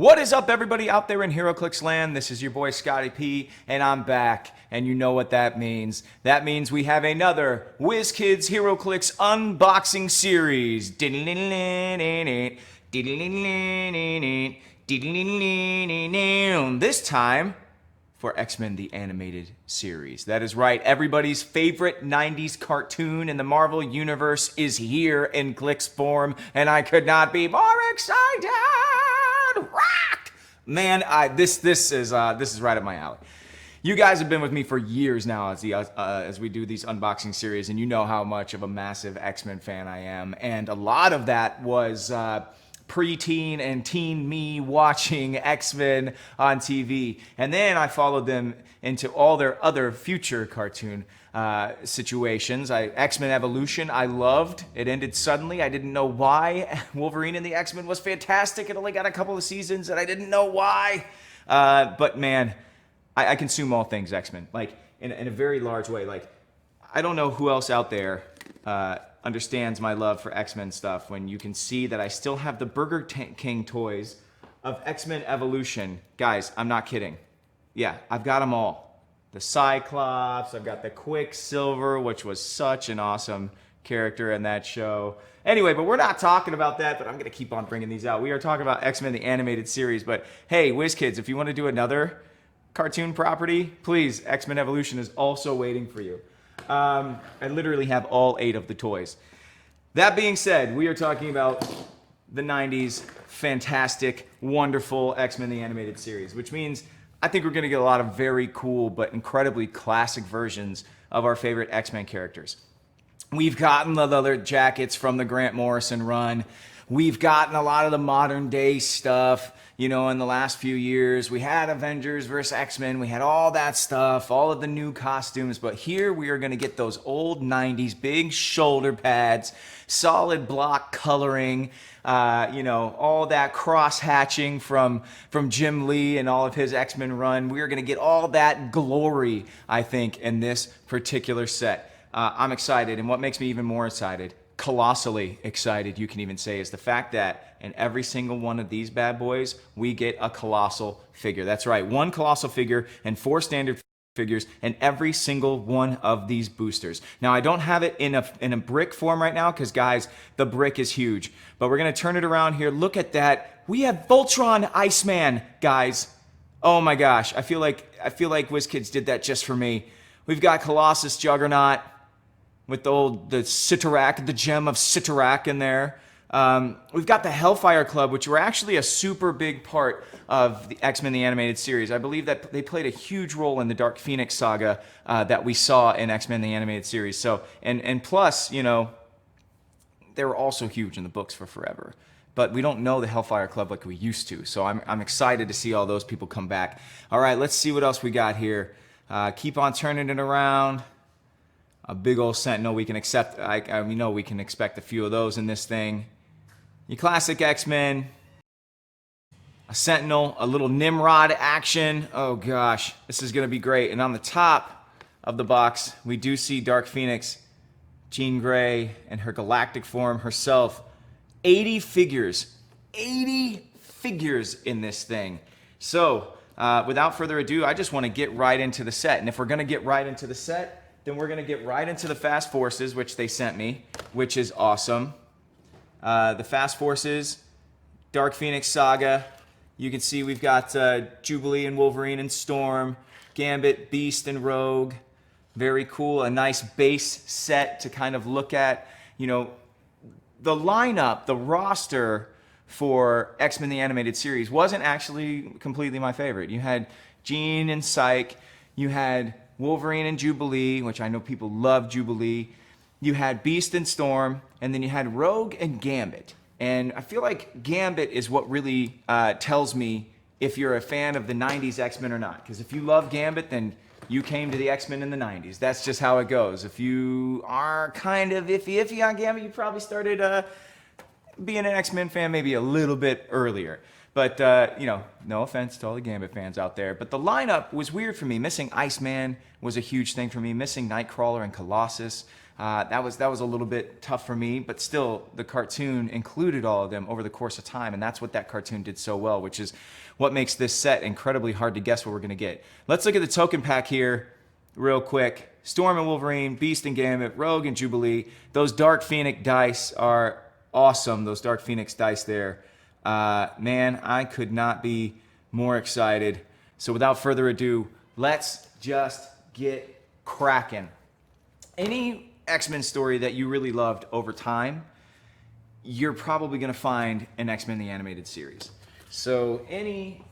What is up, everybody out there in HeroClix land? This is your boy Scotty P, and I'm back. And you know what that means. That means we have another WizKids HeroClix unboxing series. This time for X-Men the Animated Series. That is right, everybody's favorite 90s cartoon in the Marvel Universe is here in Clix form, and I could not be more excited! Rock! Man, this is right up my alley. You guys have been with me for years now as we do these unboxing series, and you know how much of a massive X-Men fan I am. And a lot of that was preteen and teen me watching X-Men on TV. And then I followed them into all their other future cartoon situations. X-Men Evolution, I loved. It ended suddenly. I didn't know why. Wolverine and the X-Men was fantastic. It only got a couple of seasons, and I didn't know why. But man, I consume all things X-Men, like in a very large way. Like, I don't know who else out there understands my love for X-Men stuff when you can see that I still have the Burger King toys of X-Men Evolution. Guys, I'm not kidding. Yeah, I've got them all. The Cyclops, I've got the Quicksilver, which was such an awesome character in that show. Anyway, but we're not talking about that, but I'm going to keep on bringing these out. We are talking about X-Men the Animated Series, but hey, WizKids, if you want to do another cartoon property, please, X-Men Evolution is also waiting for you. I literally have all 8 of the toys. That being said, we are talking about the 90s fantastic, wonderful X-Men the Animated Series, which means I think we're going to get a lot of very cool but incredibly classic versions of our favorite X-Men characters. We've gotten the leather jackets from the Grant Morrison run. We've gotten a lot of the modern day stuff, you know, in the last few years. We had Avengers vs. X-Men. We had all that stuff, all of the new costumes. But here we are going to get those old 90s, big shoulder pads, solid block coloring, you know, all that cross-hatching from Jim Lee and all of his X-Men run. We are going to get all that glory, I think, in this particular set. I'm excited, and what makes me even more excited, colossally excited, you can even say, is the fact that in every single one of these bad boys, we get a Colossal figure. That's right, 1 Colossal figure and 4 standard figures in every single one of these boosters. Now, I don't have it in a brick form right now because, guys, the brick is huge. But we're going to turn it around here. Look at that. We have Voltron Iceman, guys. Oh my gosh. I feel like WizKids did that just for me. We've got Colossus Juggernaut with the Cyttorak, the gem of Cyttorak in there. We've got the Hellfire Club, which were actually a super big part of the X-Men the Animated Series. I believe that they played a huge role in the Dark Phoenix saga that we saw in X-Men the Animated Series. So, and plus, you know, they were also huge in the books for forever. But we don't know the Hellfire Club like we used to. So I'm excited to see all those people come back. All right, let's see what else we got here. Keep on turning it around. A big old Sentinel. We can accept. We know we can expect a few of those in this thing. Your classic X-Men. A Sentinel. A little Nimrod action. Oh gosh, this is gonna be great. And on the top of the box, we do see Dark Phoenix, Jean Grey, and her galactic form herself. 80 figures. 80 figures in this thing. So, without further ado, I just want to get right into the set. And if we're gonna get right into the set, then we're going to get right into the Fast Forces, which they sent me, which is awesome. The Fast Forces, Dark Phoenix Saga. You can see we've got Jubilee and Wolverine and Storm, Gambit, Beast, and Rogue. Very cool. A nice base set to kind of look at. You know, the lineup, the roster for X-Men the Animated Series wasn't actually completely my favorite. You had Jean and Psyche. You had Wolverine and Jubilee, which I know people love Jubilee. You had Beast and Storm, and then you had Rogue and Gambit. And I feel like Gambit is what really tells me if you're a fan of the 90s X-Men or not. Because if you love Gambit, then you came to the X-Men in the 90s. That's just how it goes. If you are kind of iffy on Gambit, you probably started being an X-Men fan maybe a little bit earlier. But, you know, no offense to all the Gambit fans out there. But the lineup was weird for me. Missing Iceman was a huge thing for me. Missing Nightcrawler and Colossus. That was a little bit tough for me, but still, the cartoon included all of them over the course of time, and that's what that cartoon did so well, which is what makes this set incredibly hard to guess what we're going to get. Let's look at the token pack here real quick. Storm and Wolverine, Beast and Gambit, Rogue and Jubilee. Those Dark Phoenix dice are awesome, those Dark Phoenix dice there. Man, I could not be more excited. So without further ado, let's just get cracking. Any X-Men story that you really loved over time, you're probably going to find in X-Men the Animated Series. So any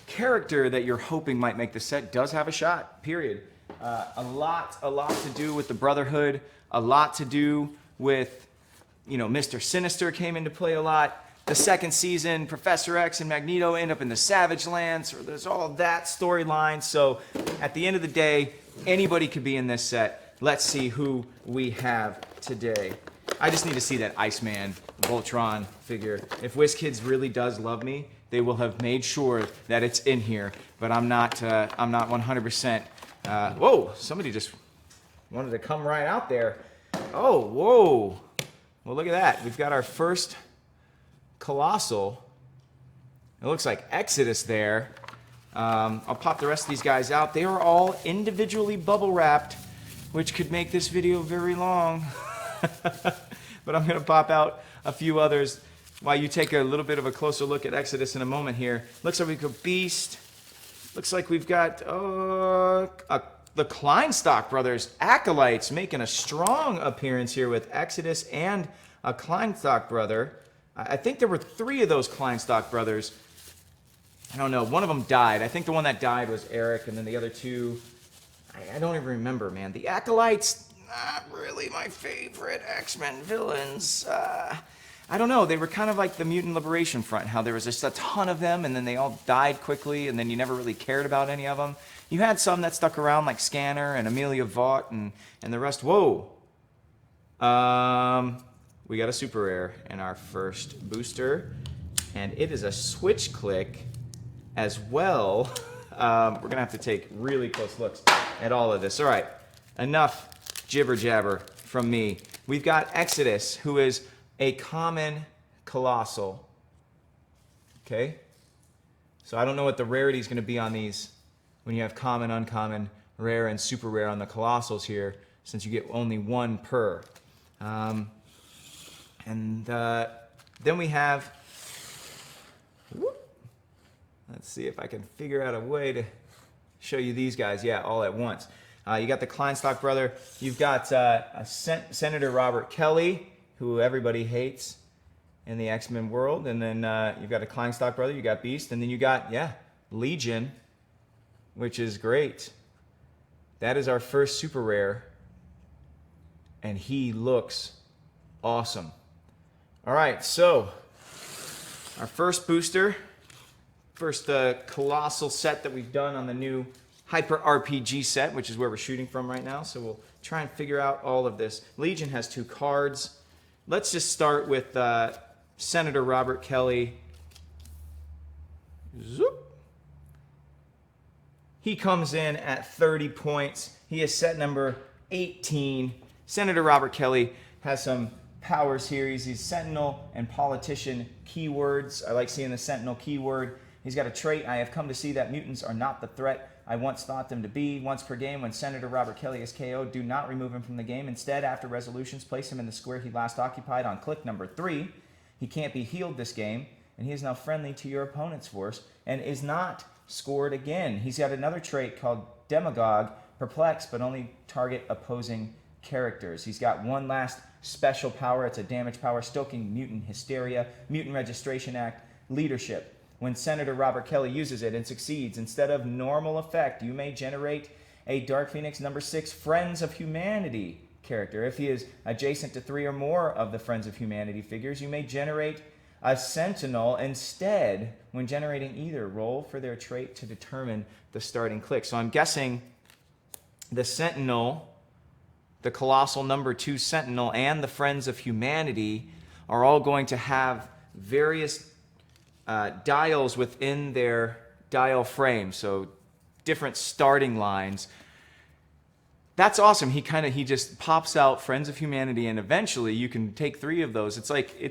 character that you're hoping might make the set does have a shot, period. A lot to do with the Brotherhood, a lot to do with, Mr. Sinister came into play a lot. The second season, Professor X and Magneto end up in the Savage Lands, or there's all that storyline. So at the end of the day, anybody could be in this set. Let's see who we have today. I just need to see that Iceman Voltron figure. If WizKids really does love me, they will have made sure that it's in here. But I'm not 100%. Whoa! Somebody just wanted to come right out there. Oh, whoa! Well, look at that. We've got our first Colossal. It looks like Exodus there. I'll pop the rest of these guys out. They are all individually bubble wrapped, which could make this video very long. But I'm going to pop out a few others while you take a little bit of a closer look at Exodus in a moment here. Looks like we've got Beast. Looks like we've got the Kleinstock brothers, Acolytes, making a strong appearance here with Exodus and a Kleinstock brother. I think there were 3 of those Kleinstock brothers. I don't know. One of them died. I think the one that died was Eric, and then the other 2, I don't even remember, man. The Acolytes, not really my favorite X-Men villains. I don't know. They were kind of like the Mutant Liberation Front, how there was just a ton of them, and then they all died quickly, and then you never really cared about any of them. You had some that stuck around, like Scanner and Amelia Vaught, and the rest. Whoa. We got a super rare in our first booster, and it is a switch click as well. We're going to have to take really close looks at all of this. All right, enough jibber jabber from me. We've got Exodus, who is a common Colossal. Okay? So I don't know what the rarity is going to be on these when you have common, uncommon, rare, and super rare on the Colossals here, since you get only 1 per. Then we have, let's see if I can figure out a way to show you these guys, all at once. You got the Kleinstock brother. You've got Senator Robert Kelly, who everybody hates in the X-Men world. And then you've got a Kleinstock brother, you got Beast, and then you got, Legion, which is great. That is our first super rare, and he looks awesome. All right, so our first booster, first Colossal set that we've done on the new Hyper RPG set, which is where we're shooting from right now. So we'll try and figure out all of this. Legion has 2 cards. Let's just start with Senator Robert Kelly. Zoop. He comes in at 30 points. He is set number 18. Senator Robert Kelly has some powers here. He's Sentinel and Politician keywords. I like seeing the Sentinel keyword. He's got a trait. I have come to see that mutants are not the threat I once thought them to be. Once per game, when Senator Robert Kelly is KO'd, do not remove him from the game. Instead, after resolutions, place him in the square he last occupied on click number 3. He can't be healed this game, and he is now friendly to your opponent's force and is not scored again. He's got another trait called Demagogue, perplex, but only target opposing characters. He's got one last special power. It's a damage power, stoking mutant hysteria, Mutant Registration Act, leadership. When Senator Robert Kelly uses it and succeeds, instead of normal effect, you may generate a Dark Phoenix number 6 Friends of Humanity character. If he is adjacent to 3 or more of the Friends of Humanity figures, you may generate a Sentinel instead. When generating either, roll for their trait to determine the starting click. So I'm guessing the Sentinel, the Colossal number 2 Sentinel, and the Friends of Humanity are all going to have various dials within their dial frame, so different starting lines. That's awesome. He just pops out Friends of Humanity, and eventually you can take 3 of those. It's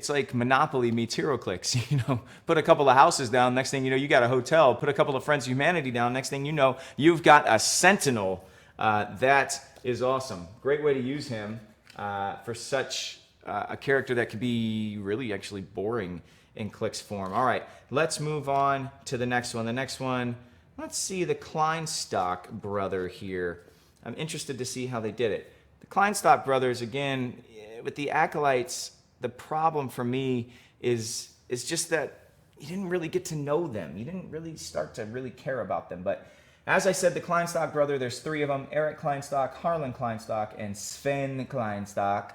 like Monopoly meets HeroClix. Put a couple of houses down. Next thing you know, you got a hotel. Put a couple of Friends of Humanity down. Next thing you know, you've got a Sentinel. That is awesome. Great way to use him for such a character that could be really actually boring in Clix form. All right, let's move on to the next one. The next one, let's see the Kleinstock brother here. I'm interested to see how they did it. The Kleinstock brothers, again, with the Acolytes, the problem for me is just that you didn't really get to know them. You didn't really start to really care about them. But as I said, the Kleinstock brother, there's 3 of them: Eric Kleinstock, Harlan Kleinstock, and Sven Kleinstock.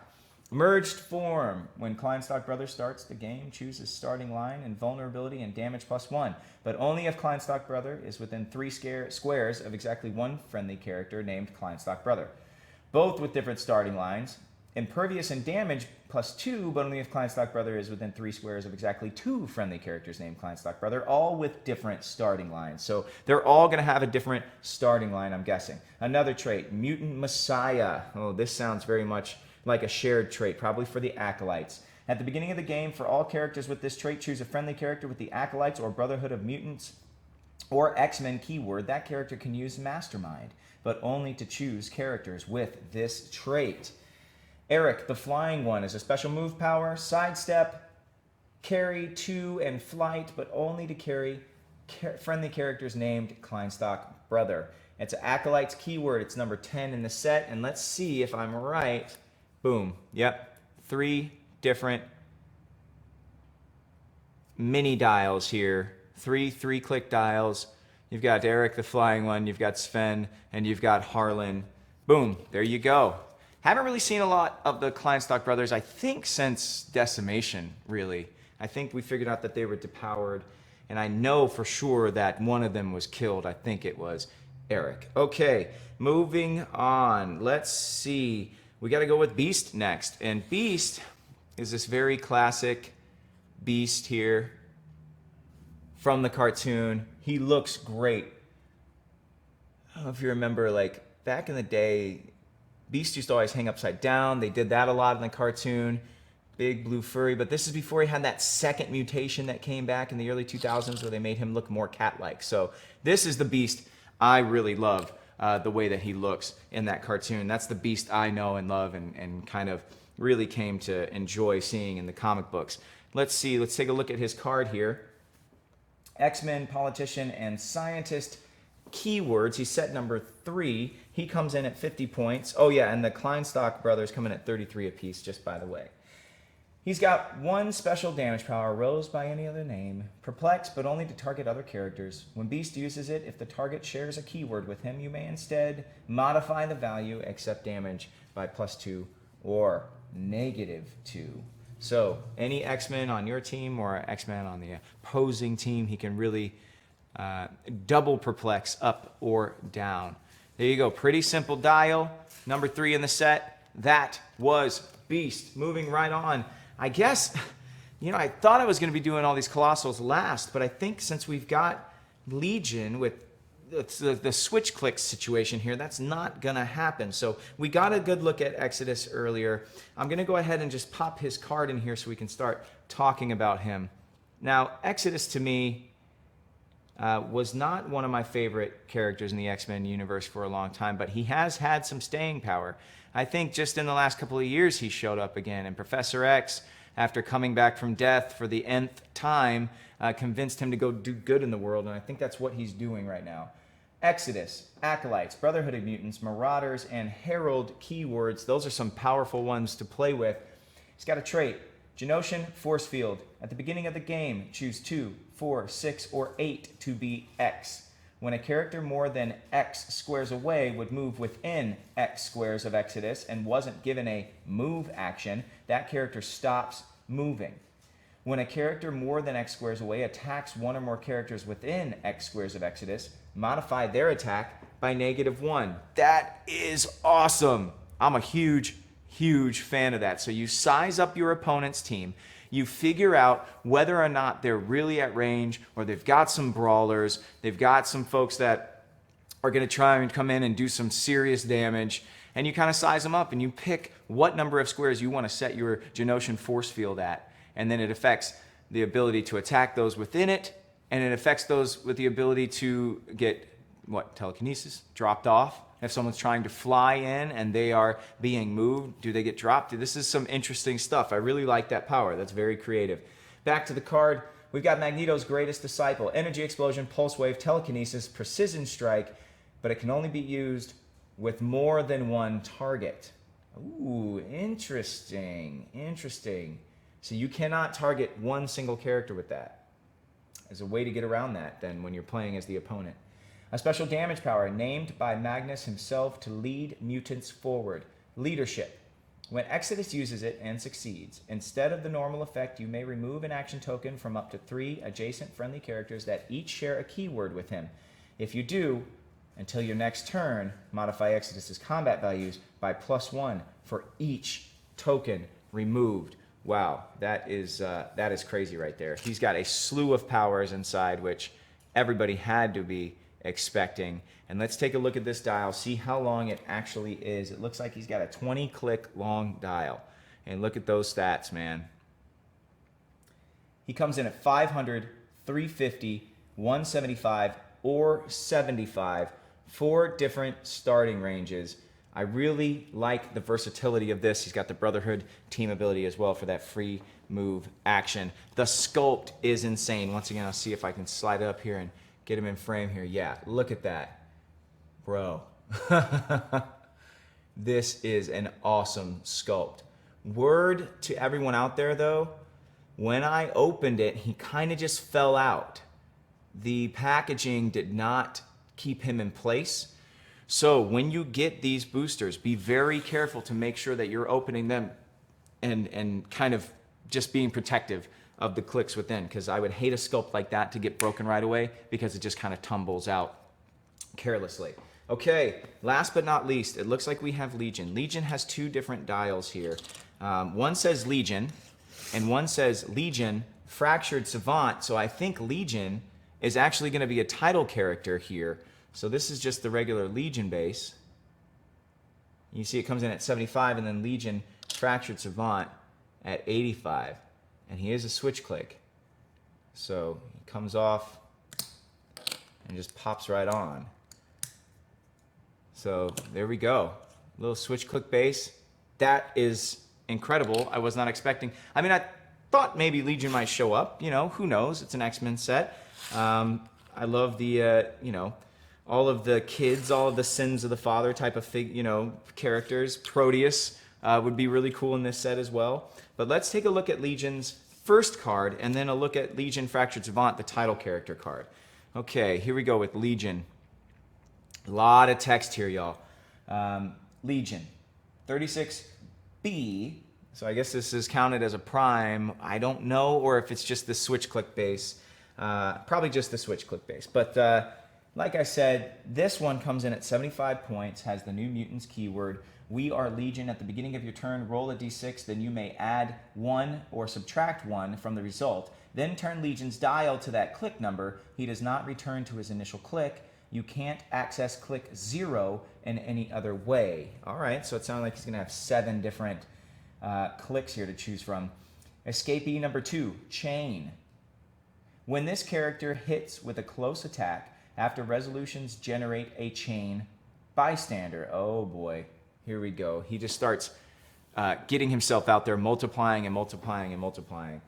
Merged form. When Kleinstock brother starts the game, choose his starting line and vulnerability and damage +1, but only if Kleinstock brother is within 3 squares of exactly 1 friendly character named Kleinstock brother. Both with different starting lines. Impervious and damage +2, but only if Kleinstock brother is within 3 squares of exactly 2 friendly characters named Kleinstock brother, all with different starting lines. So they're all going to have a different starting line, I'm guessing. Another trait, Mutant Messiah. Oh, this sounds very much like a shared trait, probably for the Acolytes. At the beginning of the game, for all characters with this trait, choose a friendly character with the Acolytes or Brotherhood of Mutants or X-Men keyword. That character can use Mastermind, but only to choose characters with this trait. Eric, the Flying One, is a special move power, sidestep, carry 2, and flight, but only to carry friendly characters named Kleinstock brother. It's an Acolytes keyword. It's number 10 in the set, and let's see if I'm right. Boom. Yep. 3 different mini dials here. 3 3-click dials. You've got Eric the Flying One, you've got Sven, and you've got Harlan. Boom. There you go. Haven't really seen a lot of the Kleinstock brothers, I think, since Decimation, really. I think we figured out that they were depowered, and I know for sure that one of them was killed. I think it was Eric. Okay, moving on. Let's see. We got to go with Beast next. And Beast is this very classic Beast here from the cartoon. He looks great. I don't know if you remember, like, back in the day, Beast used to always hang upside down. They did that a lot in the cartoon. Big blue furry. But this is before he had that second mutation that came back in the early 2000s where they made him look more cat-like. So this is the Beast I really love. The way that he looks in that cartoon. That's the Beast I know and love and kind of really came to enjoy seeing in the comic books. Let's see. Let's take a look at his card here. X-Men, politician, and scientist keywords. He's set number 3. He comes in at 50 points. Oh, yeah, and the Kleinstock brothers come in at 33 apiece, just by the way. He's got 1 special damage power, rose by any other name, perplex, but only to target other characters. When Beast uses it, if the target shares a keyword with him, you may instead modify the value, except damage, by +2 or -2. So any X-Men on your team or X-Men on the opposing team, he can really double perplex up or down. There you go. Pretty simple dial. Number 3 in the set. That was Beast. Moving right on. I guess, I thought I was going to be doing all these Colossals last, but I think since we've got Legion with the switch click situation here, that's not going to happen. So we got a good look at Exodus earlier. I'm going to go ahead and just pop his card in here so we can start talking about him. Now, Exodus to me was not one of my favorite characters in the X-Men universe for a long time, but he has had some staying power. I think just in the last couple of years he showed up again, and Professor X, after coming back from death for the nth time, convinced him to go do good in the world, and I think that's what he's doing right now. Exodus, Acolytes, Brotherhood of Mutants, Marauders, and Herald keywords. Those are some powerful ones to play with. He's got a trait, Genosian Force Field. At the beginning of the game, choose 2, 4, 6, or 8 to be X. When a character more than X squares away would move within X squares of Exodus and wasn't given a move action, that character stops moving. When a character more than X squares away attacks 1 or more characters within X squares of Exodus, modify their attack by -1. That is awesome. I'm a huge fan of that. So you size up your opponent's team. You figure out whether or not they're really at range, or they've got some brawlers, they've got some folks that are going to try and come in and do some serious damage. And you kind of size them up and you pick what number of squares you want to set your Genosian force field at. And then it affects the ability to attack those within it. And it affects those with the ability to get, telekinesis, dropped off. If someone's trying to fly in and they are being moved, do they get dropped? This is some interesting stuff. I really like that power. That's very creative. Back to the card. We've got Magneto's greatest disciple. Energy explosion, pulse wave, telekinesis, precision strike, but it can only be used with more than one target. Ooh, interesting. Interesting. So you cannot target one single character with that. There's a way to get around that then when you're playing as the opponent. A special damage power named by Magnus himself to lead mutants forward. Leadership. When Exodus uses it and succeeds, instead of the normal effect, you may remove an action token from up to 3 adjacent friendly characters that each share a keyword with him. If you do, until your next turn, modify Exodus's combat values by +1 for each token removed. Wow, that is crazy right there. He's got a slew of powers inside, which everybody had to be expecting. And let's take a look at this dial, see how long it actually is. It looks like he's got a 20-click long dial. And look at those stats, man. He comes in at 500, 350, 175, or 75. 4 different starting ranges. I really like the versatility of this. He's got the Brotherhood team ability as well for that free move action. The sculpt is insane. Once again, I'll see if I can slide it up here and get him in frame here. Yeah, look at that. Bro. This is an awesome sculpt. Word to everyone out there, though, when I opened it, he kind of just fell out. The packaging did not keep him in place. So when you get these boosters, be very careful to make sure that you're opening them and kind of just being protective of the clicks within, because I would hate a sculpt like that to get broken right away because it just kind of tumbles out carelessly. Okay, last but not least, it looks like we have Legion. Legion has 2 different dials here. One says Legion, and one says Legion Fractured Savant. So I think Legion is actually going to be a title character here. So this is just the regular Legion base. You see it comes in at 75, and then Legion Fractured Savant at 85. And he is a switch click. So he comes off and just pops right on. So there we go. Little switch click base. That is incredible. I was not expecting. I mean, I thought maybe Legion might show up. You know, who knows? It's an X-Men set. I love the, all of the kids, all of the sins of the father type of characters. Proteus would be really cool in this set as well. But let's take a look at Legion's first card, and then a look at Legion Fractured Savant, the title character card. Okay, here we go with Legion. A lot of text here, y'all. Legion, 36B. So I guess this is counted as a prime. I don't know, or if it's just the switch click base. Probably just the switch click base. But like I said, this one comes in at 75 points, has the New Mutants keyword. We are Legion. At the beginning of your turn, roll a d6, then you may add 1 or subtract 1 from the result. Then turn Legion's dial to that click number. He does not return to his initial click. You can't access click 0 in any other way. All right, so it sounds like he's going to have 7 different clicks here to choose from. Escapee number 2, Chain. When this character hits with a close attack, after resolutions generate a chain bystander. Oh boy. Here we go. He just starts getting himself out there, multiplying and multiplying and multiplying.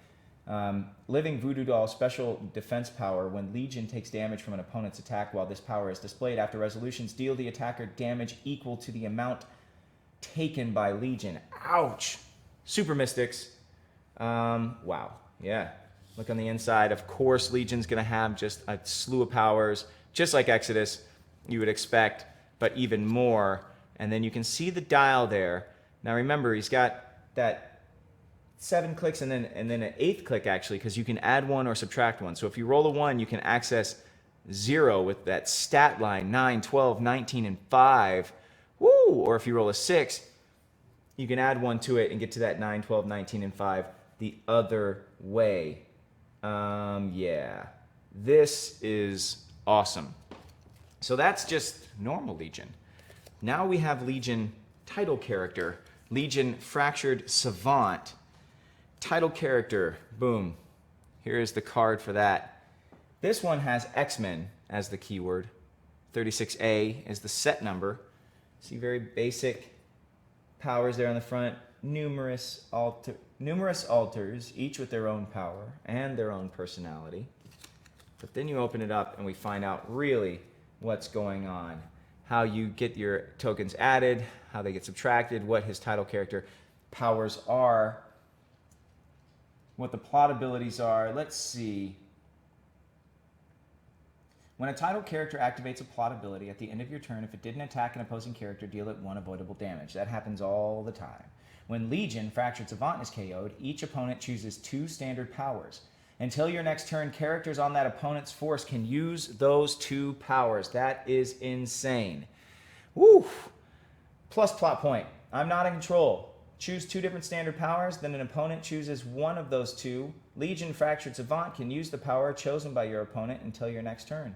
Living Voodoo Doll special defense power. When Legion takes damage from an opponent's attack while this power is displayed after resolutions, deal the attacker damage equal to the amount taken by Legion. Ouch! Super Mystics. Wow. Yeah. Look on the inside. Of course, Legion's going to have just a slew of powers, just like Exodus, you would expect, but even more. And then you can see the dial there. Now remember, he's got that 7 clicks and then an 8th click actually, because you can add 1 or subtract 1. So if you roll a 1, you can access 0 with that stat line, 9, 12, 19, and 5. Woo! Or if you roll a 6, you can add 1 to it and get to that 9, 12, 19, and 5 the other way. Yeah. This is awesome. So that's just normal Legion. Now we have Legion title character, Legion Fractured Savant. Title character, boom. Here is the card for that. This one has X-Men as the keyword. 36A is the set number. See very basic powers there on the front. Numerous alters, each with their own power and their own personality. But then you open it up and we find out really what's going on. How you get your tokens added, how they get subtracted, what his title character powers are, what the plot abilities are. Let's see. When a title character activates a plot ability at the end of your turn, if it didn't attack an opposing character, deal it 1 avoidable damage. That happens all the time. When Legion Fractured Savant is KO'd, each opponent chooses 2 standard powers. Until your next turn, characters on that opponent's force can use those 2 powers. That is insane. Woo! Plus plot point. I'm not in control. Choose 2 different standard powers, then an opponent chooses one of those 2. Legion Fractured Savant can use the power chosen by your opponent until your next turn.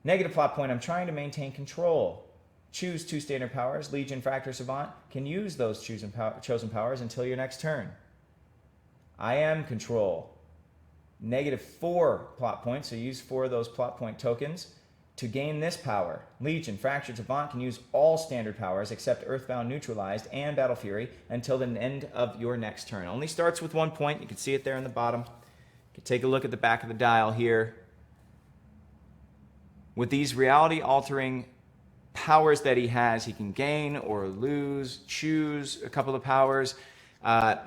Negative plot point. I'm trying to maintain control. Choose 2 standard powers. Legion Fractured Savant can use those chosen powers until your next turn. I am control. Negative 4 plot points, so use 4 of those plot point tokens to gain this power. Legion Fractured Savant can use all standard powers except Earthbound Neutralized and Battle Fury until the end of your next turn. Only starts with 1 point. You can see it there in the bottom. You can take a look at the back of the dial here. With these reality-altering powers that he has, he can gain or lose, choose a couple of powers.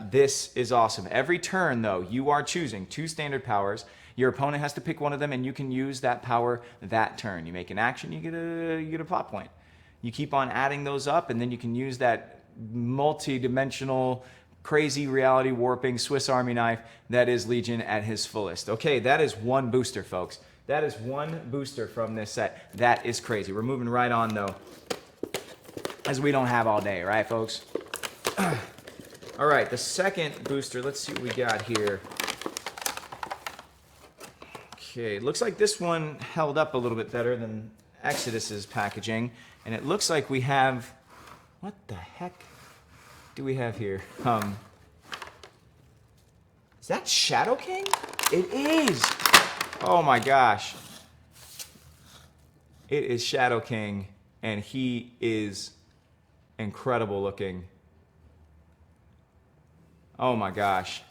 This is awesome. Every turn, though, you are choosing 2 standard powers. Your opponent has to pick one of them, and you can use that power that turn. You make an action, you get a plot point. You keep on adding those up, and then you can use that multi-dimensional, crazy reality warping Swiss Army knife that is Legion at his fullest. Okay, that is 1 booster, folks. That is 1 booster from this set. That is crazy. We're moving right on, though, as we don't have all day, right, folks? All right, the second booster, let's see what we got here. Okay, looks like this one held up a little bit better than Exodus's packaging. And it looks like we have, what the heck do we have here? Is that Shadow King? It is. Oh my gosh. It is Shadow King, and he is incredible looking. Oh my gosh.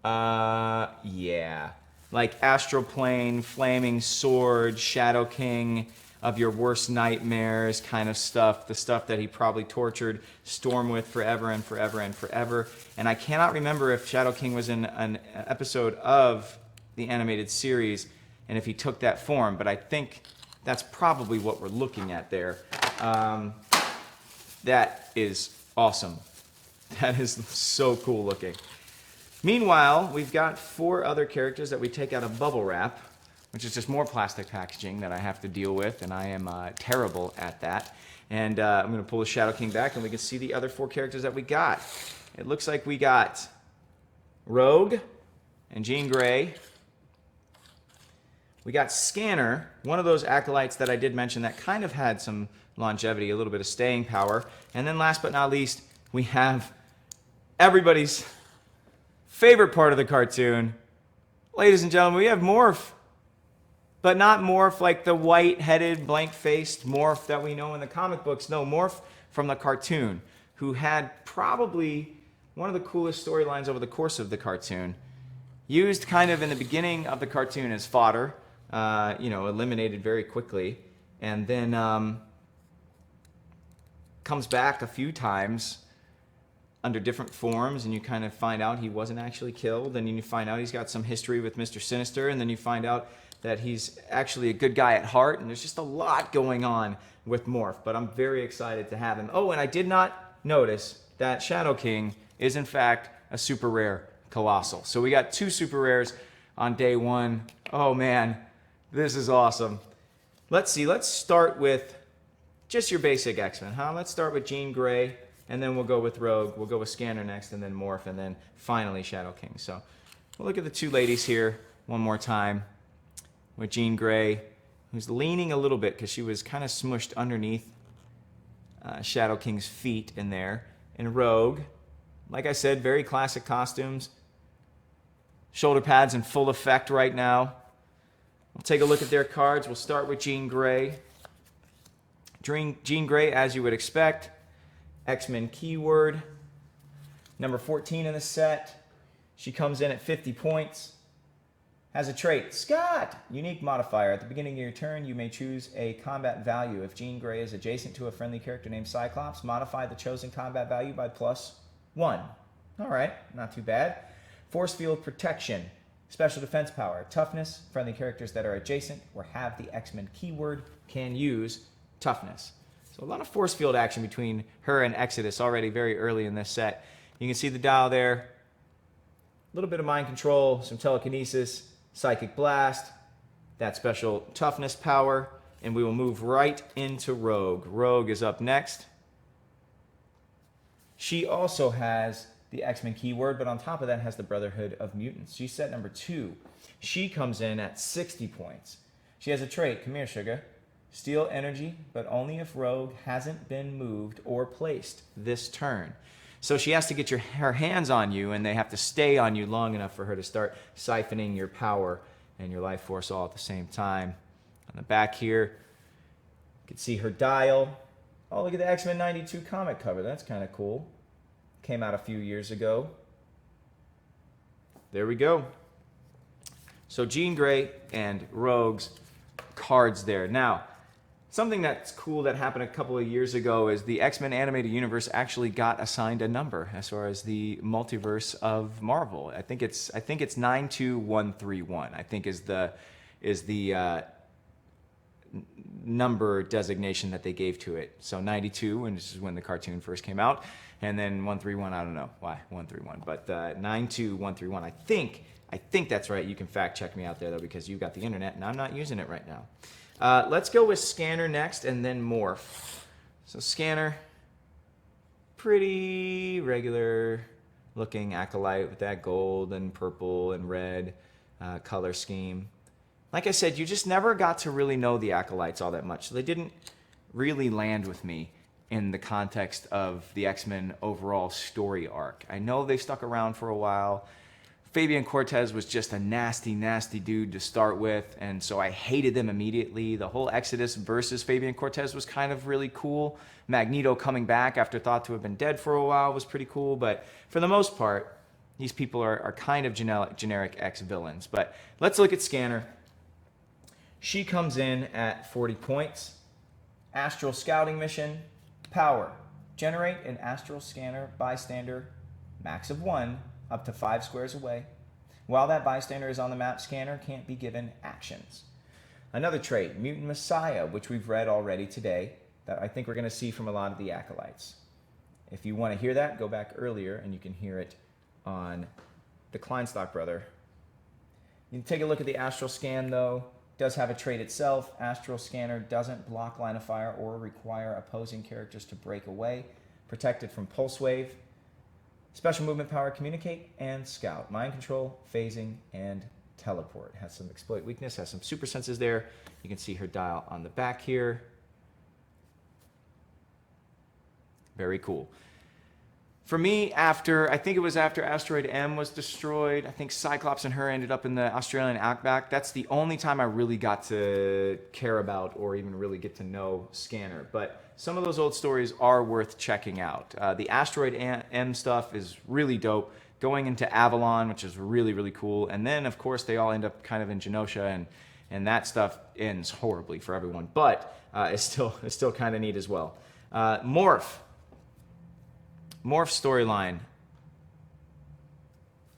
Yeah. Like Astral Plane, Flaming Sword, Shadow King of your worst nightmares kind of stuff. The stuff that he probably tortured Storm with forever and forever and forever. And I cannot remember if Shadow King was in an episode of the animated series and if he took that form, but I think that's probably what we're looking at there. That is awesome. That is so cool looking. Meanwhile, we've got 4 other characters that we take out of bubble wrap, which is just more plastic packaging that I have to deal with, and I am terrible at that. And I'm going to pull the Shadow King back, and we can see the other 4 characters that we got. It looks like we got Rogue and Jean Grey. We got Scanner, one of those acolytes that I did mention that kind of had some longevity, a little bit of staying power. And then last but not least, we have everybody's favorite part of the cartoon. Ladies and gentlemen, we have Morph. But not Morph like the white-headed, blank-faced Morph that we know in the comic books. No, Morph from the cartoon, who had probably one of the coolest storylines over the course of the cartoon. Used kind of in the beginning of the cartoon as fodder, eliminated very quickly, and then comes back a few times under different forms, and you kind of find out he wasn't actually killed, and then you find out he's got some history with Mr. Sinister, and then you find out that he's actually a good guy at heart, and there's just a lot going on with Morph, but I'm very excited to have him. Oh, and I did not notice that Shadow King is in fact a super rare Colossal. So we got 2 super rares on day 1. Oh man, this is awesome. Let's see, let's start with just your basic X-Men, huh? Let's start with Jean Grey, and then we'll go with Rogue, we'll go with Scanner next, and then Morph, and then finally Shadow King. So we'll look at the 2 ladies here one more time with Jean Grey, who's leaning a little bit because she was kind of smushed underneath Shadow King's feet in there. And Rogue, like I said, very classic costumes. Shoulder pads in full effect right now. We'll take a look at their cards. We'll start with Jean Grey. Jean Grey, as you would expect, X-Men keyword. Number 14 in the set. She comes in at 50 points. Has a trait, Scott! Unique modifier. At the beginning of your turn, you may choose a combat value. If Jean Grey is adjacent to a friendly character named Cyclops, modify the chosen combat value by +1. All right, not too bad. Force field protection. Special defense power. Toughness. Friendly characters that are adjacent or have the X-Men keyword can use toughness. So a lot of force field action between her and Exodus already very early in this set. You can see the dial there. A little bit of mind control, some telekinesis, psychic blast, that special toughness power, and we will move right into Rogue. Rogue is up next. She also has the X-Men keyword, but on top of that has the Brotherhood of Mutants. She's set number 2. She comes in at 60 points. She has a trait, come here, sugar. Steal energy, but only if Rogue hasn't been moved or placed this turn. So she has to get her hands on you, and they have to stay on you long enough for her to start siphoning your power and your life force all at the same time. On the back here, you can see her dial. Oh, look at the X-Men 92 comic cover. That's kind of cool. Came out a few years ago. There we go. So Jean Grey and Rogue's cards there. Now, something that's cool that happened a couple of years ago is the X-Men animated universe actually got assigned a number as far as the multiverse of Marvel. I think it's 92131. I think is the number designation that they gave to it. So 92, and this is when the cartoon first came out, and then 131. I don't know why 131, but 92131. I think that's right. You can fact check me out there though, because you've got the internet and I'm not using it right now. Let's go with Scanner next, and then Morph. So Scanner, pretty regular looking acolyte with that gold and purple and red color scheme. Like I said, you just never got to really know the acolytes all that much. So they didn't really land with me in the context of the X-Men overall story arc. I know they stuck around for a while. Fabian Cortez was just a nasty, nasty dude to start with, and so I hated them immediately. The whole Exodus versus Fabian Cortez was kind of really cool. Magneto coming back after thought to have been dead for a while was pretty cool, but for the most part, these people are kind of generic X-villains. But let's look at Scanner. She comes in at 40 points. Astral Scouting Mission. Power. Generate an Astral Scanner bystander, max of 1, up to 5 squares away. While that bystander is on the map, Scanner can't be given actions. Another trait, Mutant Messiah, which we've read already today, that I think we're going to see from a lot of the acolytes. If you want to hear that, go back earlier and you can hear it on the Kleinstock Brother. You can take a look at the Astral Scan though. It does have a trait itself. Astral Scanner doesn't block line of fire or require opposing characters to break away. Protected from Pulse Wave. Special movement power, communicate, and scout. Mind control, phasing, and teleport. Has some exploit weakness, has some super senses there. You can see her dial on the back here. Very cool. For me, I think it was after Asteroid M was destroyed, I think Cyclops and her ended up in the Australian outback. That's the only time I really got to care about or even really get to know Scanner. But some of those old stories are worth checking out. The Asteroid M stuff is really dope. Going into Avalon, which is really, really cool. And then, of course, they all end up kind of in Genosha, and that stuff ends horribly for everyone. But it's still kind of neat as well. Morph storyline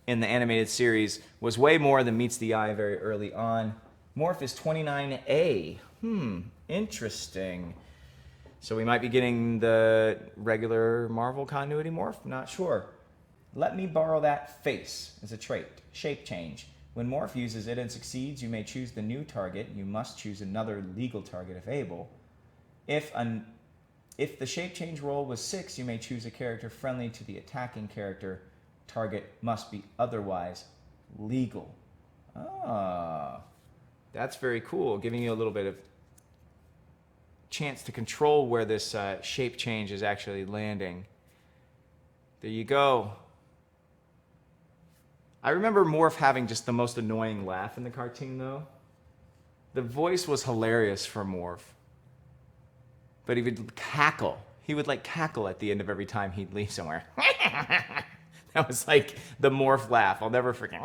in the animated series was way more than meets the eye very early on. Morph is 29A. Interesting. So we might be getting the regular Marvel continuity Morph? Not sure. Let me borrow that face as a trait. Shape change. When Morph uses it and succeeds, you may choose the new target. You must choose another legal target if able. If the shape change roll was 6, you may choose a character friendly to the attacking character. Target must be otherwise legal. That's very cool, giving you a little bit of chance to control where this shape change is actually landing. There you go. I remember Morph having just the most annoying laugh in the cartoon, though. The voice was hilarious for Morph. But he would cackle. He would like cackle at the end of every time he'd leave somewhere. That was like the Morph laugh. I'll never forget.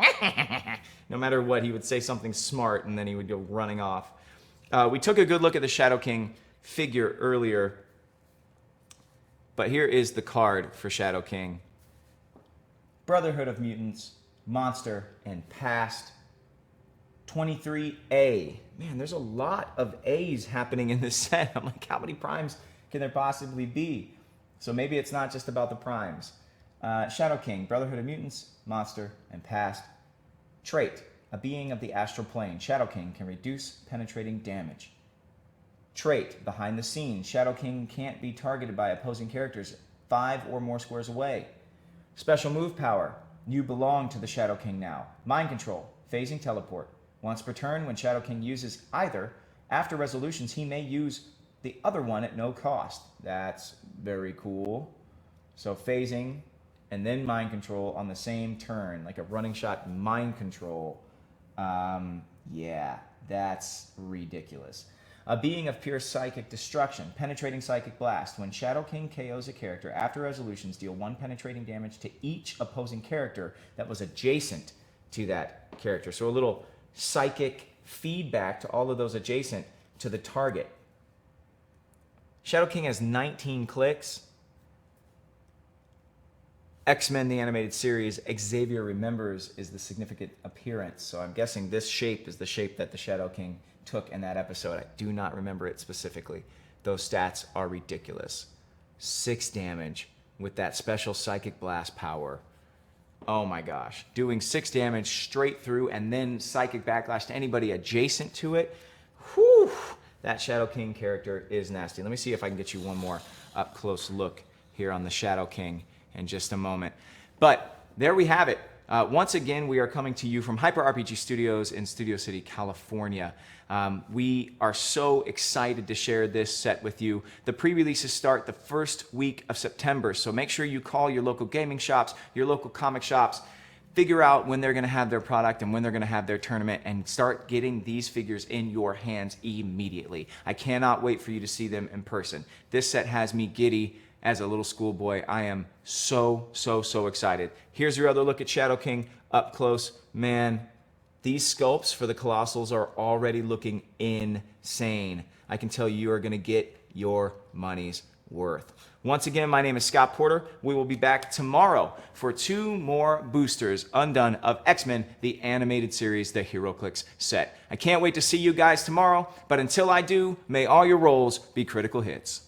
No matter what, he would say something smart and then he would go running off. We took a good look at the Shadow King figure earlier. But here is the card for Shadow King. Brotherhood of Mutants, Monster, and Past. 23A. Man, there's a lot of A's happening in this set. I'm like, how many primes can there possibly be? So maybe it's not just about the primes. Shadow King, Brotherhood of Mutants, Monster, and Past. Trait, a being of the astral plane. Shadow King can reduce penetrating damage. Trait, behind the scenes. Shadow King can't be targeted by opposing characters 5 or more squares away. Special move power. You belong to the Shadow King now. Mind control, phasing teleport. Once per turn, when Shadow King uses either, after resolutions, he may use the other one at no cost. That's very cool. So phasing and then mind control on the same turn, like a running shot mind control. Yeah, that's ridiculous. A being of pure psychic destruction, penetrating psychic blast. When Shadow King KOs a character, after resolutions, deal 1 penetrating damage to each opposing character that was adjacent to that character. So a little psychic feedback to all of those adjacent to the target. Shadow King has 19 clicks. X-Men the Animated Series, Xavier Remembers is the significant appearance. So I'm guessing this shape is the shape that the Shadow King took in that episode. I do not remember it specifically. Those stats are ridiculous. 6 damage with that special Psychic Blast power. Oh my gosh. Doing 6 damage straight through and then Psychic Backlash to anybody adjacent to it. Whew! That Shadow King character is nasty. Let me see if I can get you one more up close look here on the Shadow King in just a moment. But there we have it. Once again, we are coming to you from Hyper RPG Studios in Studio City, California. We are so excited to share this set with you. The pre-releases start the first week of September, so make sure you call your local gaming shops, your local comic shops, figure out when they're going to have their product and when they're going to have their tournament, and start getting these figures in your hands immediately. I cannot wait for you to see them in person. This set has me giddy as a little schoolboy. I am so excited. Here's your other look at Shadow King up close. Man, these sculpts for the Colossals are already looking insane. I can tell you are going to get your money's worth. Once again, my name is Scott Porter. We will be back tomorrow for 2 more boosters undone of X-Men, the Animated Series, the HeroClix set. I can't wait to see you guys tomorrow, but until I do, may all your rolls be critical hits.